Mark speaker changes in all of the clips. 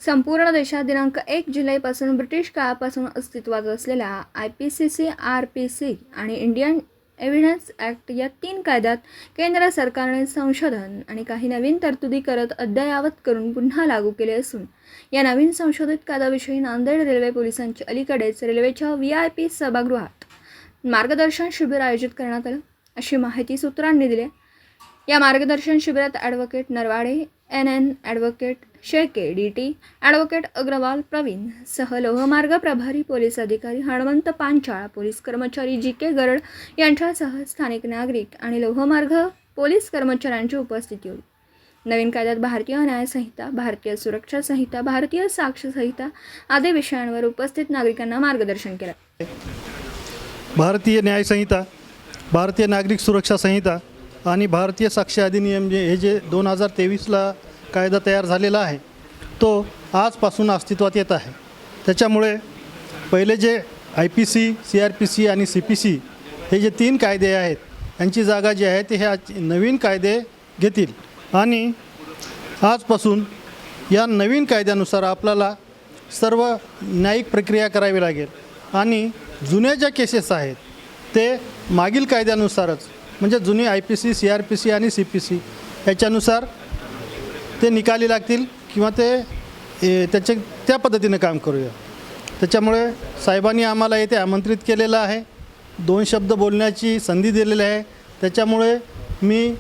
Speaker 1: संपूर्ण देशात दिनांक 1 जुलैपासून ब्रिटिश काळापासून अस्तित्वात असलेल्या IPCC, RPC आणि इंडियन एव्हिडन्स ॲक्ट या 3 कायद्यात केंद्र सरकारने संशोधन आणि काही नवीन तरतुदी करत अद्ययावत करून पुन्हा लागू केले असून या नवीन संशोधित कायद्याविषयी नांदेड रेल्वे पोलिसांची अलीकडेच रेल्वेच्या VIP सभागृहात मार्गदर्शन शिबिर आयोजित करण्यात आलं, अशी माहिती सूत्रांनी दिली. या मार्गदर्शन शिबिरात advocate Narwade, NN, advocate Shelke, DT, advocate Agarwal Praveen सह लोहमार्ग प्रभारी पोलीस अधिकारी हनुमंत पांचाळ, पोलीस कर्मचारी GK गरड यांच्यासह स्थानिक नागरिक आणि लोहमार्ग पोलीस कर्मचाऱ्यांची उपस्थिती होती. नवीन कायद्यात भारतीय न्याय संहिता, भारतीय सुरक्षा संहिता, भारतीय साक्ष संहिता आदी विषयांवर उपस्थित नागरिकांना मार्गदर्शन केलं.
Speaker 2: भारतीय न्याय संहिता, भारतीय नागरिक सुरक्षा संहिता आणि भारतीय साक्ष अधिनियम हे जे 2023ला कायदा तयार झालेला आहे तो आजपासून अस्तित्वात येत आहे. त्याच्यामुळे पहिले जे IPC, CRPC आणि CPC हे जे 3 कायदे आहेत यांची जागा जी आहे ते ह्या नवीन कायदे घेतील आणि आजपासून या नवीन कायद्यानुसार आपल्याला सर्व न्यायिक प्रक्रिया करावी लागेल आणि जुन्या ज्या केसेस आहेत ते मागील कायद्यानुसारच म्हणजे जुनी IPC, CRPC आणि CPC याच्यानुसार ते निकाली लागतील किंवा ते त्या पद्धतीने काम करूया. त्याच्यामुळे साहेबांनी आम्हाला येथे आमंत्रित केलेलं आहे, 2 शब्द बोलण्याची संधी दिलेली आहे. त्याच्यामुळे मी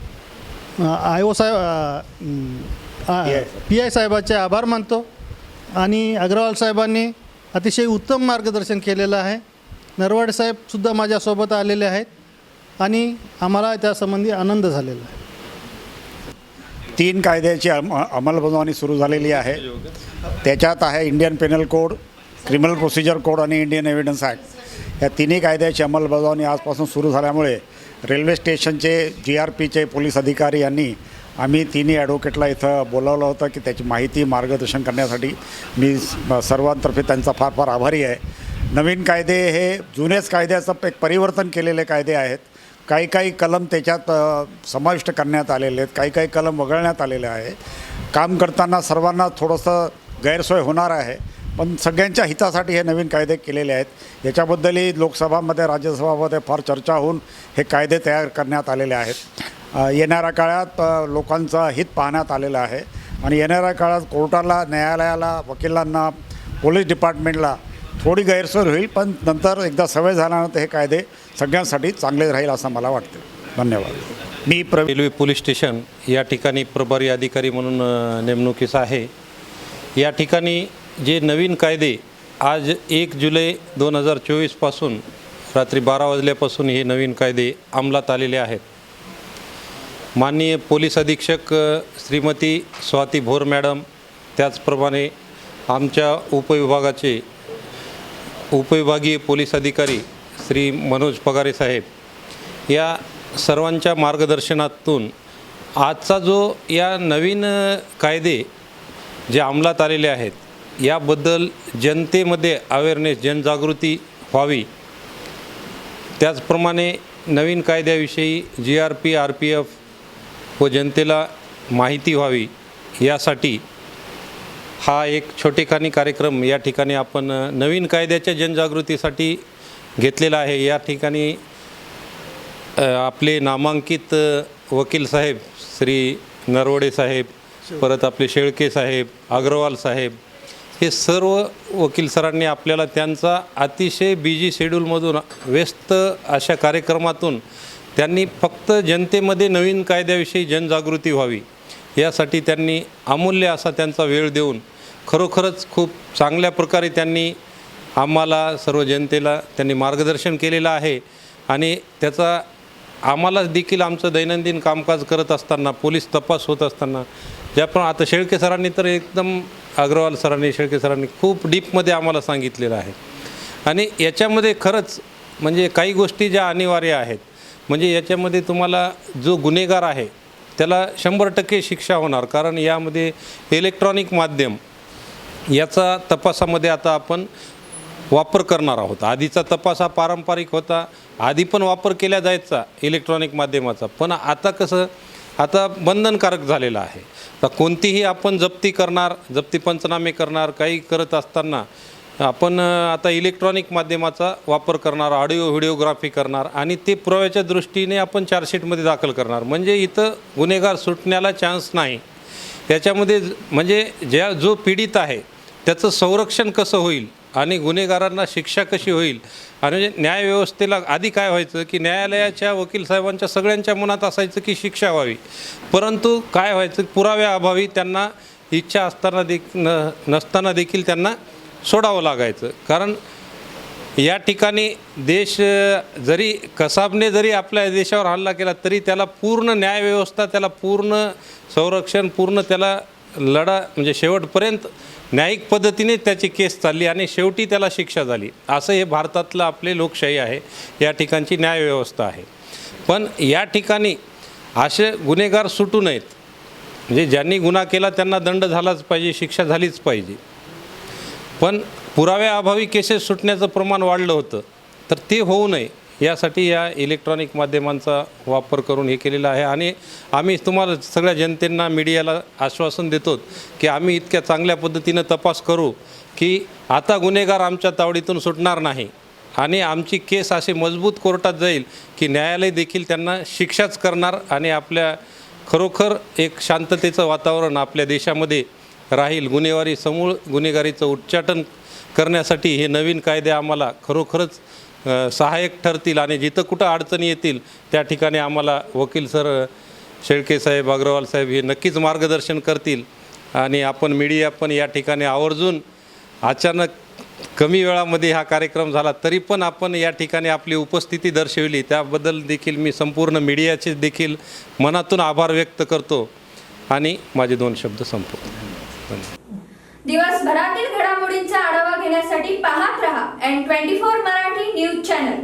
Speaker 2: IO साहेब PI साहेबाचे आभार मानतो आणि अग्रवाल साहेबांनी अतिशय उत्तम मार्गदर्शन केलेलं आहे. नरवाडे साहेबसुद्धा माझ्यासोबत आलेले आहेत आणि आम्हाला त्यासंबंधी आनंद झालेला आहे.
Speaker 3: 3 कायद्याची अंमलबजावणी सुरू झालेली आहे. त्याच्यात आहे Indian Penal Code, Criminal Procedure Code आणि इंडियन एव्हिडन्स ॲक्ट. या 3 कायद्याची अंमलबजावणी आजपासून सुरू झाल्यामुळे रेल्वे स्टेशनचे GRPचे पोलीस अधिकारी यांनी आम्ही 3 ॲडव्होकेटला इथं बोलावलं होतं की त्याची माहिती मार्गदर्शन करण्यासाठी. मी सर्वांतर्फे त्यांचा फार फार आभारी आहे. नवीन कायदे हे जुनेच कायद्याचं एक परिवर्तन केलेले कायदे आहेत. काही कलम त्याच्यात समाविष्ट करण्यात आलेले आहेत, काही कलम वगळण्यात आलेले आहे. काम करताना सर्वांना थोडंसं गैरसोय होणार आहे, पण सगळ्यांच्या हितासाठी हे नवीन कायदे केलेले आहेत. याच्याबद्दलही लोकसभामध्ये राज्यसभामध्ये फार चर्चा होऊन हे कायदे तयार करण्यात आलेले आहेत. येणाऱ्या काळात लोकांचं हित पाहण्यात आलेलं आहे आणि येणाऱ्या काळात कोर्टाला, न्यायालयाला, वकिलांना, पोलीस डिपार्टमेंटला थोडी गैरसोय होईल, पण नंतर एकदा सवय झाल्यानंतर हे कायदे सगळ्यांसाठी चांगले राहील असं मला वाटतं. धन्यवाद. मी
Speaker 4: रेल्वे पोलीस स्टेशन या ठिकाणी प्रभारी अधिकारी म्हणून नेमणुकीस आहे. या ठिकाणी जे नवीन कायदे आज 1 जुलै 2024पासून रात्री 12 वाजल्यापासून हे नवीन कायदे अंमलात आलेले आहेत. माननीय पोलीस अधीक्षक श्रीमती स्वाती भोर मॅडम, त्याचप्रमाणे आमच्या उपविभागाचे उपविभागीय पोलीस अधिकारी श्री मनोज पगारे साहेब, या सर्वांच्या मार्गदर्शनातून आजचा जो या नवीन कायदे जे अंमलात आलेले आहेत याबद्दल जनतेमध्ये अवेअरनेस, जनजागृती व्हावी. त्याचप्रमाणे नवीन कायद्याविषयी GRP, RPF व जनतेला माहिती व्हावी यासाठी हा एक छोटेखानी कार्यक्रम या ठिकाणी आपण नवीन कायद्याच्या जनजागृतीसाठी घेतलेला आहे. या ठिकाणी आपले नामांकित वकील साहेब श्री नरवडे साहेब, परत आपले शेळके साहेब, अग्रवाल साहेब, हे सर्व वकील सरांनी आपल्याला त्यांचा अतिशय बिझी शेड्यूलमधून व्यस्त अशा कार्यक्रमातून त्यांनी फक्त जनतेमध्ये नवीन कायद्याविषयी जनजागृती व्हावी यासाठी त्यांनी अमूल्य असा त्यांचा वेळ देऊन खरोखरच खूप चांगल्या प्रकारे त्यांनी आम्हाला सर्व जनतेला त्यांनी मार्गदर्शन केलेलं आहे. आणि त्याचा आम्हाला देखील आमचं दैनंदिन कामकाज करत असताना, पोलीस तपास होत असताना, ज्याप्रमाणे आता शेळके सरांनी तर एकदम, अग्रवाल सरांनी, शेळके सरांनी खूप डीपमध्ये आम्हाला सांगितलेलं आहे. आणि याच्यामध्ये खरंच म्हणजे काही गोष्टी ज्या अनिवार्य आहेत, म्हणजे याच्यामध्ये तुम्हाला जो गुन्हेगार आहे त्याला 100% शिक्षा होणार, कारण यामध्ये इलेक्ट्रॉनिक माध्यम याचा तपासामध्ये आता आपण वापर करणार आहोत. आधीचा तपास हा पारंपरिक होता, आधी पण वापर केला जायचा इलेक्ट्रॉनिक माध्यमाचा, पण आता कसं आता बंधनकारक झालेला आहे. तर कोणतीही आपण जप्ती करणार, जप्ती पंचनामे करणार, काही करत असताना आपण आता इलेक्ट्रॉनिक माध्यमाचा वापर करणार, ऑडिओ व्हिडिओग्राफी करणार आणि ते पुराव्याच्या दृष्टीने आपण चार्जशीटमध्ये दाखल करणार. म्हणजे इथं गुन्हेगार सुटण्याला चान्स नाही. त्याच्यामध्ये म्हणजे जो पीडित आहे त्याचं संरक्षण कसं होईल आणि गुन्हेगारांना शिक्षा कशी होईल. आणि म्हणजे न्यायव्यवस्थेला आधी काय व्हायचं की न्यायालयाच्या वकील साहेबांच्या सगळ्यांच्या मनात असायचं की शिक्षा व्हावी, परंतु काय व्हायचं पुराव्याअभावी त्यांना इच्छा असताना नसताना देखील त्यांना सोडावं लागायचं. कारण या ठिकाणी देश जरी कसाबने जरी आपल्या देशावर हल्ला केला तरी त्याला पूर्ण न्यायव्यवस्था, त्याला पूर्ण संरक्षण, पूर्ण त्याला लढा म्हणजे शेवटपर्यंत न्यायिक पद्धतीने त्याची केस चालली आणि शेवटी त्याला शिक्षा झाली. असं हे भारतातलं आपले लोकशाही आहे, या ठिकाणची न्यायव्यवस्था आहे. पण या ठिकाणी असे गुन्हेगार सुटू नयेत. म्हणजे ज्यांनी गुन्हा केला त्यांना दंड झालाच पाहिजे, शिक्षा झालीच पाहिजे. पण पुराव्याअभावी केसेस सुटण्याचं प्रमाण वाढलं होतं, तर ते होऊ नये यासाठी या इलेक्ट्रॉनिक माध्यमांचा वापर करून हे केलेलं आहे. आणि आम्ही तुम्हाला सगळ्या जनतेंना, मीडियाला आश्वासन देतो की आम्ही इतक्या चांगल्या पद्धतीनं तपास करू की आता गुन्हेगार आमच्या तावडीतून सुटणार नाही आणि आमची केस अशी मजबूत कोर्टात जाईल की न्यायालय देखील त्यांना शिक्षाच करणार आणि आपल्या खरोखर एक शांततेचं वातावरण आपल्या देशामध्ये राहील. समूळ गुन्हेगारीचं उच्चाटन करण्यासाठी हे नवीन कायदे आम्हाला खरोखरच सहाय्यक ठरतील आणि जिथं कुठं अडचणी येतील त्या ठिकाणी आम्हाला वकील सर शेळके साहेब, अग्रवाल साहेब हे नक्कीच मार्गदर्शन करतील. आणि आपण मीडिया पण या ठिकाणी आवर्जून, अचानक कमी वेळामध्ये हा कार्यक्रम झाला तरी पण आपण या ठिकाणी आपली उपस्थिती दर्शवली, त्याबद्दल देखील मी संपूर्ण मीडियाचे देखील मनातून आभार व्यक्त करतो आणि माझे 2 शब्द संपवतो.
Speaker 1: दिवसभरातील घडामोडींचा आढावा घेण्यासाठी पाहत रहा N24 मराठी न्यूज चॅनल.